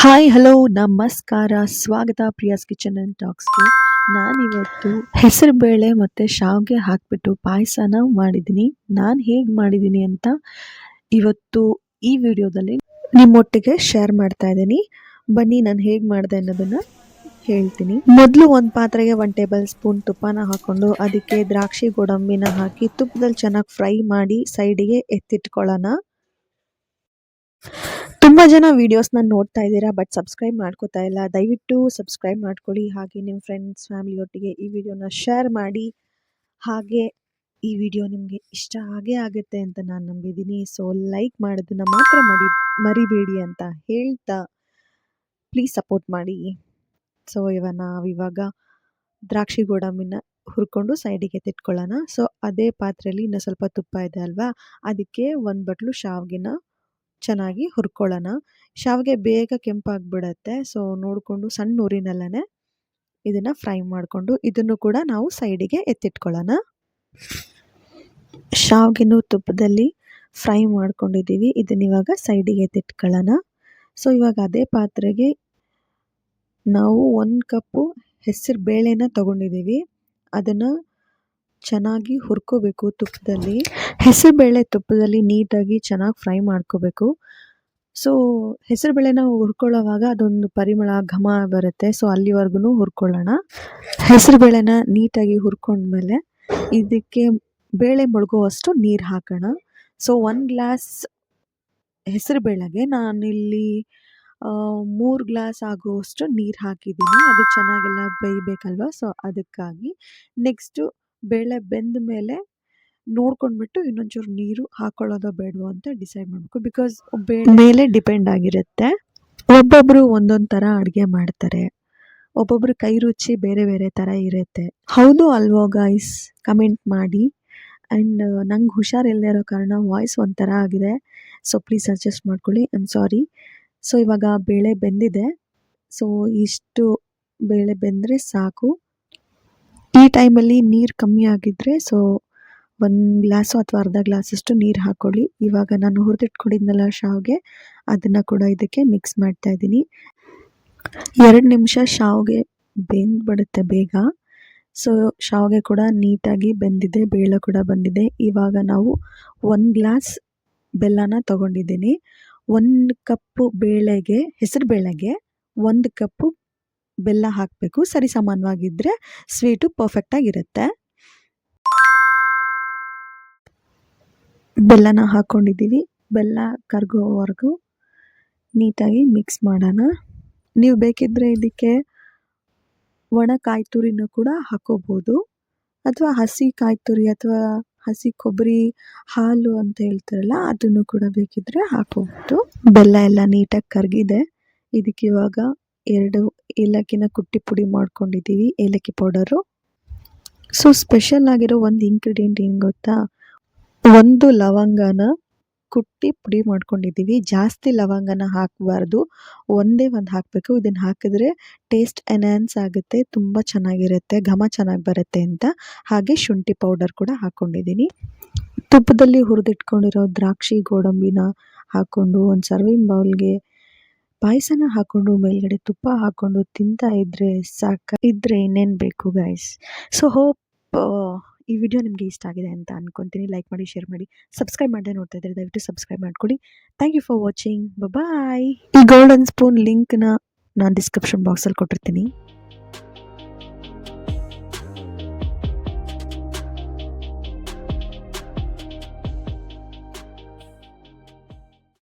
Hi hello ನಮಸ್ಕಾರ ಸ್ವಾಗತ Priya's kitchen and ಟಾಕ್ಸ್ಗೆ. ನಾನಿವತ್ತು ಹೆಸರುಬೇಳೆ ಮತ್ತು ಶಾವಿಗೆ ಹಾಕಿಬಿಟ್ಟು ಪಾಯಸನ ಮಾಡಿದ್ದೀನಿ. ನಾನು ಹೇಗೆ ಮಾಡಿದ್ದೀನಿ ಅಂತ ಇವತ್ತು ಈ ವಿಡಿಯೋದಲ್ಲಿ ನಿಮ್ಮೊಟ್ಟಿಗೆ ಶೇರ್ ಮಾಡ್ತಾ ಇದ್ದೀನಿ. ಬನ್ನಿ ನಾನು ಹೇಗೆ ಮಾಡಿದೆ ಅನ್ನೋದನ್ನು ಹೇಳ್ತೀನಿ. ಮೊದಲು ಒಂದು ಪಾತ್ರೆಗೆ 1 ಟೇಬಲ್ ಸ್ಪೂನ್ ತುಪ್ಪನ ಹಾಕ್ಕೊಂಡು ಅದಕ್ಕೆ ದ್ರಾಕ್ಷಿ ಗೋಡಂಬಿನ ಹಾಕಿ ತುಪ್ಪದಲ್ಲಿ ಚೆನ್ನಾಗಿ ಫ್ರೈ ಮಾಡಿ ಸೈಡಿಗೆ ಎತ್ತಿಟ್ಕೊಳ್ಳೋಣ. ತುಂಬ ಜನ ವೀಡಿಯೋಸ್ನ ನೋಡ್ತಾ ಇದ್ದೀರಾ, ಬಟ್ ಸಬ್ಸ್ಕ್ರೈಬ್ ಮಾಡ್ಕೋತಾ ಇಲ್ಲ. ದಯವಿಟ್ಟು ಸಬ್ಸ್ಕ್ರೈಬ್ ಮಾಡ್ಕೊಳ್ಳಿ. ಹಾಗೆ ನಿಮ್ಮ ಫ್ರೆಂಡ್ಸ್ ಫ್ಯಾಮಿಲಿಯೊಟ್ಟಿಗೆ ಈ ವಿಡಿಯೋನ ಶೇರ್ ಮಾಡಿ. ಹಾಗೆ ಈ ವಿಡಿಯೋ ನಿಮಗೆ ಇಷ್ಟ ಆಗೇ ಆಗುತ್ತೆ ಅಂತ ನಾನು ನಂಬಿದ್ದೀನಿ. ಸೊ ಲೈಕ್ ಮಾಡೋದನ್ನು ಮಾತ್ರ ಮರಿಬೇಡಿ ಅಂತ ಹೇಳ್ತಾ ಪ್ಲೀಸ್ ಸಪೋರ್ಟ್ ಮಾಡಿ. ಸೊ ನಾವಿವಾಗ ದ್ರಾಕ್ಷಿ ಗೋಡಂಬಿನ ಹುರ್ಕೊಂಡು ಸೈಡಿಗೆ ಎತ್ತಿಟ್ಕೊಳ್ಳೋಣ. ಸೊ ಅದೇ ಪಾತ್ರೆಯಲ್ಲಿ ಇನ್ನೂ ಸ್ವಲ್ಪ ತುಪ್ಪ ಇದೆ ಅಲ್ವಾ, ಅದಕ್ಕೆ 1 ಬಟ್ಲು ಶಾವಿಗೆನ ಚೆನ್ನಾಗಿ ಹುರ್ಕೊಳ್ಳೋಣ. ಶಾವಿಗೆ ಬೇಗ ಕೆಂಪಾಗಿಬಿಡತ್ತೆ. ಸೊ ನೋಡಿಕೊಂಡು ಸಣ್ಣ ಉರಿನಲ್ಲೇ ಇದನ್ನು ಫ್ರೈ ಮಾಡಿಕೊಂಡು ಇದನ್ನು ಕೂಡ ನಾವು ಸೈಡಿಗೆ ಎತ್ತಿಟ್ಕೊಳ್ಳೋಣ. ಶಾವಿಗೆನೂ ತುಪ್ಪದಲ್ಲಿ ಫ್ರೈ ಮಾಡ್ಕೊಂಡಿದ್ದೀವಿ. ಇದನ್ನ ಇವಾಗ ಸೈಡಿಗೆ ಎತ್ತಿಟ್ಕೊಳ್ಳೋಣ. ಸೊ ಇವಾಗ ಅದೇ ಪಾತ್ರೆಗೆ ನಾವು 1 ಕಪ್ಪು ಹೆಸರು ಬೇಳೆನ ತೊಗೊಂಡಿದ್ದೀವಿ. ಅದನ್ನು ಚೆನ್ನಾಗಿ ಹುರ್ಕೋಬೇಕು ತುಪ್ಪದಲ್ಲಿ. ಹೆಸರುಬೇಳೆ ತುಪ್ಪದಲ್ಲಿ ನೀಟಾಗಿ ಚೆನ್ನಾಗಿ ಫ್ರೈ ಮಾಡ್ಕೋಬೇಕು. ಸೊ ಹೆಸರುಬೇಳೆನ ಹುರ್ಕೊಳ್ಳೋವಾಗ ಅದೊಂದು ಪರಿಮಳ ಘಮ ಬರುತ್ತೆ. ಸೊ ಅಲ್ಲಿವರೆಗೂ ಹುರ್ಕೊಳ್ಳೋಣ. ಹೆಸರುಬೇಳೆನ ನೀಟಾಗಿ ಹುರ್ಕೊಂಡ್ಮೇಲೆ ಇದಕ್ಕೆ ಬೇಳೆ ಮುಳುಗುವಷ್ಟು ನೀರು ಹಾಕೋಣ. ಸೊ 1 ಗ್ಲಾಸ್ ಹೆಸರುಬೇಳೆಗೆ ನಾನಿಲ್ಲಿ 3 ಗ್ಲಾಸ್ ಆಗುವಷ್ಟು ನೀರು ಹಾಕಿದ್ದೀನಿ. ಅದು ಚೆನ್ನಾಗೆಲ್ಲ ಬೇಯಬೇಕಲ್ವ, ಸೊ ಅದಕ್ಕಾಗಿ. ನೆಕ್ಸ್ಟು ಬೇಳೆ ಬೆಂದ ಮೇಲೆ ನೋಡ್ಕೊಂಡ್ಬಿಟ್ಟು ಇನ್ನೊಂಚೂರು ನೀರು ಹಾಕೊಳ್ಳೋದೋ ಬೇಡವೋ ಅಂತ ಡಿಸೈಡ್ ಮಾಡಬೇಕು. ಬಿಕಾಸ್ ಬೇಳೆ ಮೇಲೆ ಡಿಪೆಂಡ್ ಆಗಿರುತ್ತೆ. ಒಬ್ಬೊಬ್ಬರು ಒಂದೊಂದು ಥರ ಅಡುಗೆ ಮಾಡ್ತಾರೆ, ಒಬ್ಬೊಬ್ರು ಕೈ ರುಚಿ ಬೇರೆ ಬೇರೆ ಥರ ಇರುತ್ತೆ. ಹೌದು ಅಲ್ವೋ ಗೈಸ್, ಕಮೆಂಟ್ ಮಾಡಿ. ಆ್ಯಂಡ್ ನಂಗೆ ಹುಷಾರಿಲ್ಲದೆ ಇರೋ ಕಾರಣ ವಾಯ್ಸ್ ಒಂಥರ ಆಗಿದೆ. ಸೊ ಪ್ಲೀಸ್ ಅಡ್ಜಸ್ಟ್ ಮಾಡ್ಕೊಳ್ಳಿ, ಐ ಆಮ್ ಸಾರಿ. ಸೊ ಇವಾಗ ಬೇಳೆ ಬೆಂದಿದೆ. ಸೊ ಇಷ್ಟು ಬೇಳೆ ಬೆಂದರೆ ಸಾಕು. ಈ ಟೈಮಲ್ಲಿ ನೀರು ಕಮ್ಮಿ ಆಗಿದ್ದರೆ ಸೊ 1 ಗ್ಲಾಸು ಅಥವಾ ಅರ್ಧ ಗ್ಲಾಸಷ್ಟು ನೀರು ಹಾಕ್ಕೊಳ್ಳಿ. ಇವಾಗ ನಾನು ಹುರಿದಿಟ್ಕೊಂಡಿದ್ನಲ್ಲ ಶಾವಿಗೆ, ಅದನ್ನು ಕೂಡ ಇದಕ್ಕೆ ಮಿಕ್ಸ್ ಮಾಡ್ತಾಯಿದ್ದೀನಿ. 2 ನಿಮಿಷ ಶಾವಿಗೆ ಬೆಂದ್ಬಿಡುತ್ತೆ ಬೇಗ. ಸೊ ಶಾವಿಗೆ ಕೂಡ ನೀಟಾಗಿ ಬೆಂದಿದೆ, ಬೇಳೆ ಕೂಡ ಬಂದಿದೆ. ಇವಾಗ ನಾವು 1 ಗ್ಲಾಸ್ ಬೆಲ್ಲನ ತೊಗೊಂಡಿದ್ದೀನಿ. 1 ಕಪ್ಪು ಬೇಳೆಗೆ, ಹೆಸರು ಬೇಳೆಗೆ 1 ಕಪ್ಪು ಬೆಲ್ಲ ಹಾಕಬೇಕು. ಸರಿ ಸಮಾನವಾಗಿದ್ದರೆ ಸ್ವೀಟು ಪರ್ಫೆಕ್ಟಾಗಿರುತ್ತೆ. ಬೆಲ್ಲನ ಹಾಕ್ಕೊಂಡಿದ್ದೀವಿ. ಬೆಲ್ಲ ಕರಗೋವರೆಗೂ ನೀಟಾಗಿ ಮಿಕ್ಸ್ ಮಾಡೋಣ. ನೀವು ಬೇಕಿದ್ದರೆ ಇದಕ್ಕೆ ಒಣ ಕಾಯಿ ತುರಿನೂ ಕೂಡ ಹಾಕೋಬೋದು, ಅಥವಾ ಹಸಿ ಕಾಯಿ ತುರಿ ಅಥವಾ ಹಸಿ ಕೊಬ್ಬರಿ ಹಾಲು ಅಂತ ಹೇಳ್ತಾರಲ್ಲ, ಅದನ್ನು ಕೂಡ ಬೇಕಿದ್ದರೆ ಹಾಕೋಬೋದು. ಬೆಲ್ಲ ಎಲ್ಲ ನೀಟಾಗಿ ಕರಗಿದೆ. ಇದಕ್ಕೆ ಇವಾಗ 2 ಏಲಕ್ಕಿನ ಕುಟ್ಟಿ ಪುಡಿ ಮಾಡ್ಕೊಂಡಿದ್ದೀವಿ, ಏಲಕ್ಕಿ ಪೌಡರು. ಸೊ ಸ್ಪೆಷಲ್ ಆಗಿರೋ ಒಂದು ಇಂಗ್ರೀಡಿಯೆಂಟ್ ಏನು ಗೊತ್ತಾ, 1 ಲವಂಗನ ಕುಟ್ಟಿ ಪುಡಿ ಮಾಡ್ಕೊಂಡಿದ್ದೀವಿ. ಜಾಸ್ತಿ ಲವಂಗನ ಹಾಕಬಾರ್ದು, ಒಂದೇ ಒಂದು ಹಾಕಬೇಕು. ಇದನ್ನು ಹಾಕಿದ್ರೆ ಟೇಸ್ಟ್ ಎನ್ಹ್ಯಾನ್ಸ್ ಆಗುತ್ತೆ, ತುಂಬ ಚೆನ್ನಾಗಿರುತ್ತೆ, ಘಮ ಚೆನ್ನಾಗಿ ಬರುತ್ತೆ ಅಂತ. ಹಾಗೆ ಶುಂಠಿ ಪೌಡರ್ ಕೂಡ ಹಾಕ್ಕೊಂಡಿದ್ದೀನಿ. ತುಪ್ಪದಲ್ಲಿ ಹುರಿದಿಟ್ಕೊಂಡಿರೋ ದ್ರಾಕ್ಷಿ ಗೋಡಂಬಿನ ಹಾಕ್ಕೊಂಡು ಒಂದು ಸರ್ವಿಂಗ್ ಬೌಲ್ಗೆ ಪಾಯಸನ ಹಾಕ್ಕೊಂಡು ಮೇಲ್ಗಡೆ ತುಪ್ಪ ಹಾಕ್ಕೊಂಡು ತಿಂತಾ ಇದ್ದರೆ ಇದ್ದರೆ ಇನ್ನೇನು ಬೇಕು ಗೈಸ್. ಸೊ ಹೋಪ್ ಈ ವಿಡಿಯೋ ನಿಮಗೆ ಇಷ್ಟ ಆಗಿದೆ ಅಂತ ಅಂದ್ಕೊತೀನಿ. ಲೈಕ್ ಮಾಡಿ, ಶೇರ್ ಮಾಡಿ, ಸಬ್ಸ್ಕ್ರೈಬ್ ಮಾಡದೆ ನೋಡ್ತಾ ಇದ್ದರೆ ದಯವಿಟ್ಟು ಸಬ್ಸ್ಕ್ರೈಬ್ ಮಾಡ್ಕೊಳ್ಳಿ. Thank you for watching. Bye. ಈ ಗೋಲ್ಡನ್ ಸ್ಪೂನ್ ಲಿಂಕ್ನ ನಾನು ಡಿಸ್ಕ್ರಿಪ್ಷನ್ ಬಾಕ್ಸಲ್ಲಿ ಕೊಟ್ಟಿರ್ತೀನಿ.